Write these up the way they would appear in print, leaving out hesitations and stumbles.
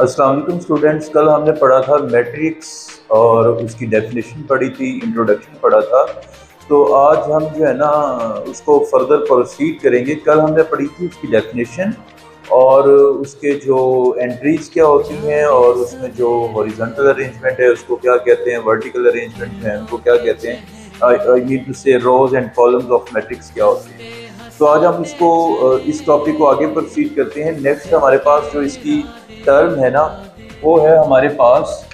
अस्सलाम वालेकुम स्टूडेंट्स। कल हमने पढ़ा था मैट्रिक्स और उसकी डेफिनेशन पढ़ी थी, इंट्रोडक्शन पढ़ा था। तो आज हम जो है ना उसको फर्दर प्रोसीड करेंगे। कल हमने पढ़ी थी उसकी डेफिनेशन और उसके जो एंट्रीज क्या होती हैं और उसमें जो हॉरिजॉन्टल अरेंजमेंट है उसको क्या कहते हैं, वर्टिकल अरेंजमेंट है उनको क्या कहते हैं, आई मीन टू से रोज एंड कॉलम्स ऑफ मैट्रिक्स क्या होते हैं। तो आज हम इसको इस टॉपिक को आगे प्रोसीड करते हैं। नेक्स्ट हमारे पास जो इसकी टर्म है ना वो है हमारे पास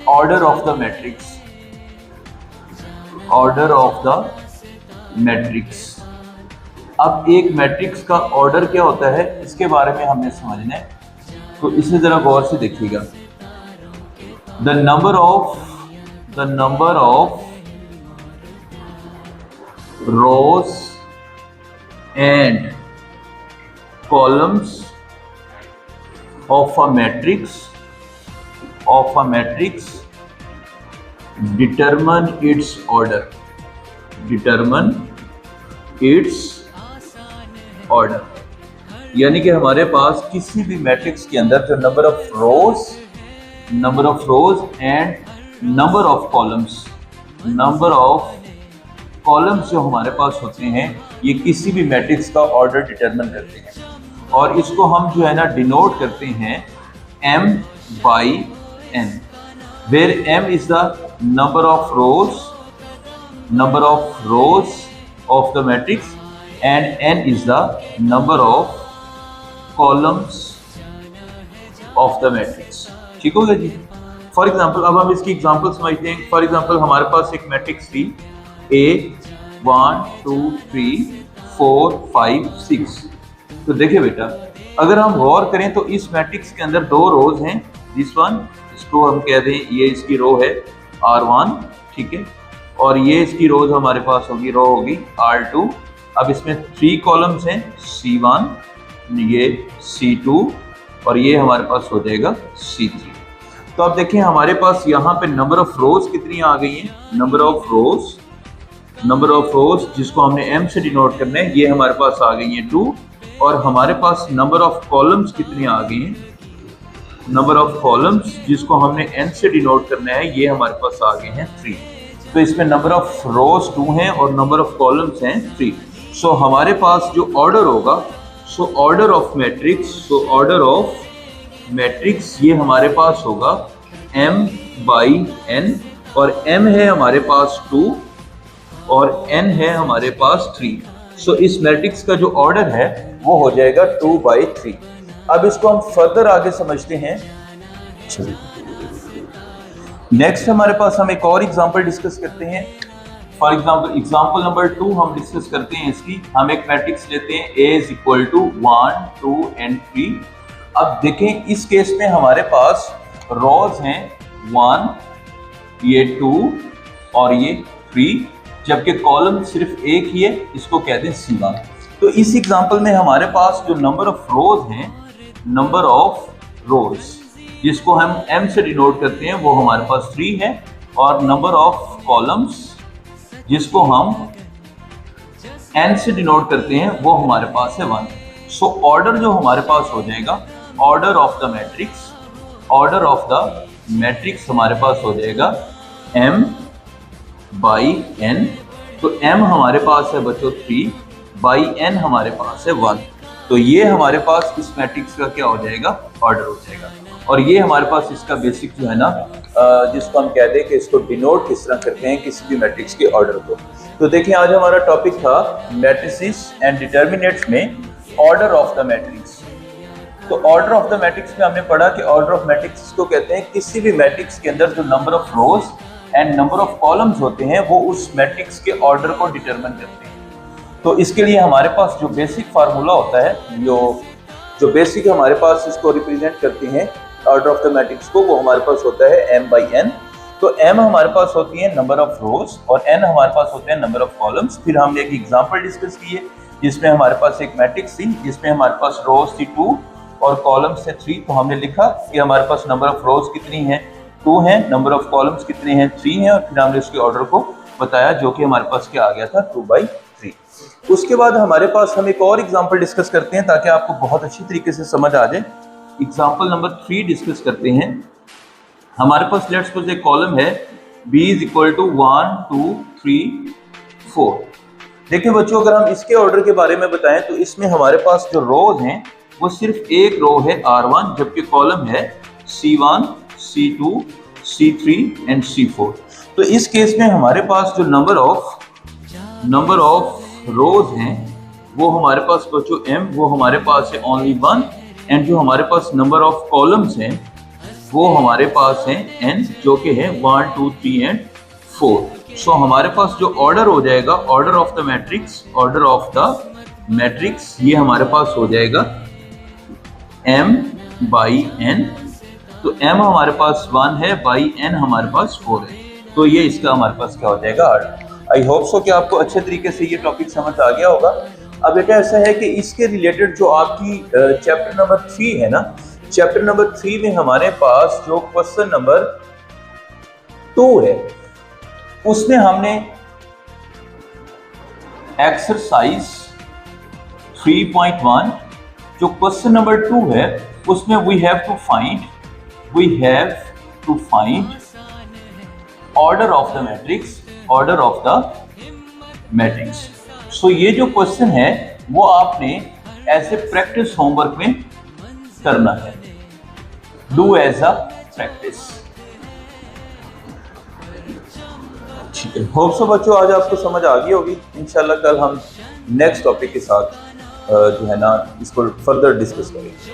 order of the matrix. Order of the matrix. अब एक मैट्रिक्स का ऑर्डर क्या होता है इसके बारे में हमने समझना है, तो इसे जरा गौर से देखिएगा। The number of rose and columns of a matrix determine its order यानी कि हमारे पास किसी भी मैट्रिक्स के अंदर जो number of rose and number of columns जो हमारे पास होते हैं ये किसी भी मैट्रिक्स का ऑर्डर डिटरमिन करते हैं और इसको हम जो है ना डिनोट करते हैं m by n, where m is the number of rows of the matrix and n is the number of columns of the matrix। ठीक हो गया जी। फॉर एग्जाम्पल अब हम इसकी एग्जाम्पल समझते हैं। फॉर एग्जाम्पल हमारे पास एक मैट्रिक्स थी A 1 2 3 4 5 6। तो देखिए बेटा, अगर हम गौर करें तो इस मैट्रिक्स के अंदर दो रोज हैं। दिस वन, इसको हम कह दें ये इसकी रो है R1, ठीक है, और ये इसकी रोज हमारे पास होगी, रो होगी R2। अब इसमें 3 कॉलम्स हैं, C1, ये C2 और ये हमारे पास हो जाएगा C3। तो अब देखें हमारे पास यहाँ पे नंबर ऑफ रोज कितनी आ गई हैं। नंबर ऑफ रोज जिसको हमने m से डिनोट करना है ये हमारे पास आ गई हैं 2, और हमारे पास नंबर ऑफ कॉलम्स कितनी आ गई हैं। नंबर ऑफ कॉलम्स जिसको हमने n से डिनोट करना है ये हमारे पास आ गए हैं 3। तो इसमें नंबर ऑफ रोज 2 हैं और नंबर ऑफ कॉलम्स हैं 3। सो हमारे पास जो ऑर्डर होगा, ऑर्डर ऑफ मैट्रिक्स ये हमारे पास होगा m by n, और m है हमारे पास 2 और n है हमारे पास 3। सो इस मैट्रिक्स का जो ऑर्डर है वो हो जाएगा 2 by 3। अब इसको हम फर्दर आगे समझते हैं। नेक्स्ट हमारे पास हम एक और एग्जांपल डिस्कस करते हैं। फॉर एग्जांपल नंबर 2 हम डिस्कस करते हैं इसकी। हम एक मैट्रिक्स लेते हैं A is equal to 1 2 and 3। अब देखें इस केस में हमारे पास रोज हैं 1, ये 2 और ये 3, जबकि कॉलम सिर्फ एक ही है, इसको कहते हैं C1। तो इस एग्जांपल में हमारे पास जो नंबर ऑफ रोज जिसको हम m से डिनोट करते हैं वो हमारे पास 3 है, और नंबर ऑफ कॉलम्स जिसको हम n से डिनोट करते हैं वो हमारे पास है 1। सो ऑर्डर जो हमारे पास हो जाएगा, ऑर्डर ऑफ द मैट्रिक्स हमारे पास हो जाएगा m by n। तो m हमारे पास है बच्चों 3, by n हमारे पास है 1। तो ये हमारे पास इस मैट्रिक्स का क्या हो जाएगा, ऑर्डर हो जाएगा। और ये हमारे पास इसका बेसिक जो है ना जिसको हम कहते हैं कि इसको डिनोट किस तरह करते हैं किसी भी मैट्रिक्स के ऑर्डर को। तो देखिए आज हमारा टॉपिक था मैट्रिसेस एंड डिटर्मिनेंट्स में ऑर्डर ऑफ द मैट्रिक्स। तो ऑर्डर ऑफ द मैट्रिक्स में हमने पढ़ा कि ऑर्डर ऑफ मैट्रिक्स को कहते हैं किसी भी मैट्रिक्स के अंदर जो number of rose and number of columns होते हैं वो उस मैट्रिक्स के ऑर्डर को डिटरमिन करते हैं। तो इसके लिए हमारे पास जो बेसिक फार्मूला होता है, जो बेसिक हमारे पास इसको रिप्रेजेंट करते हैं ऑर्डर ऑफ द मैट्रिक्स को, वो हमारे पास होता है m by n। तो m हमारे पास होती है नंबर ऑफ रोज और n हमारे पास होते हैं नंबर ऑफ कॉलम्स। फिर हमने एक एग्जांपल डिस्कस की है जिसमें हमारे पास एक मैट्रिक्स थी जिसमें हमारे पास रोज थी 2 और कॉलम्स थे 3। तो हमने लिखा कि हमारे पास नंबर ऑफ रोज कितनी है, 2 है, नंबर ऑफ कॉलम्स कितने हैं, 3 है, और फिर हमने उसके ऑर्डर को बताया जो कि हमारे पास क्या आ गया था, 2 by 3। उसके बाद हमारे पास हम एक और एग्जांपल डिस्कस करते हैं ताकि आपको बहुत अच्छी तरीके से समझ आ जाए। एग्जांपल नंबर 3 डिस्कस करते हैं। हमारे पास लेट्स सपोज एक कॉलम है b इज इक्वल टू 1 2 3 4। देखिए बच्चों, अगर हम इसके ऑर्डर के बारे में बताएं तो इसमें हमारे पास जो रोज हैं वो सिर्फ एक रो है R1, जबकि कॉलम है C1 C2 C3 and C4। तो इस केस में हमारे पास जो नंबर ऑफ रोज हैं वो हमारे पास बच्चों m, वो हमारे पास है ओनली 1, एंड जो हमारे पास नंबर ऑफ कॉलम्स हैं वो हमारे पास हैं n, जो कि है 1 2 3 एंड 4। सो हमारे पास जो ऑर्डर हो जाएगा, ऑर्डर ऑफ द मैट्रिक्स, ये हमारे पास हो जाएगा m बाई n। तो m हमारे पास 1 है, बाई n हमारे पास 4 है। तो ये इसका हमारे पास क्या हो जाएगा, ऑर्डर। आई होप सो कि आपको अच्छे तरीके से ये टॉपिक समझ आ गया होगा। अब बेटा ऐसा है कि इसके रिलेटेड जो आपकी चैप्टर नंबर 3 है ना, चैप्टर नंबर 3 में हमारे पास जो क्वेश्चन नंबर 2 है उसमें हमने एक्सरसाइज 3.1 जो क्वेश्चन नंबर 2 है उसमें we have to find order of the matrix. So ये जो क्वेश्चन है वो आपने ऐसे प्रैक्टिस होमवर्क में करना है, डू एज अ प्रैक्टिस। ठीक है, होप सो बच्चों आज आपको समझ आ गई होगी। इंशाल्लाह कल हम नेक्स्ट टॉपिक के साथ जो है ना इसको फर्दर डिस्कस करेंगे।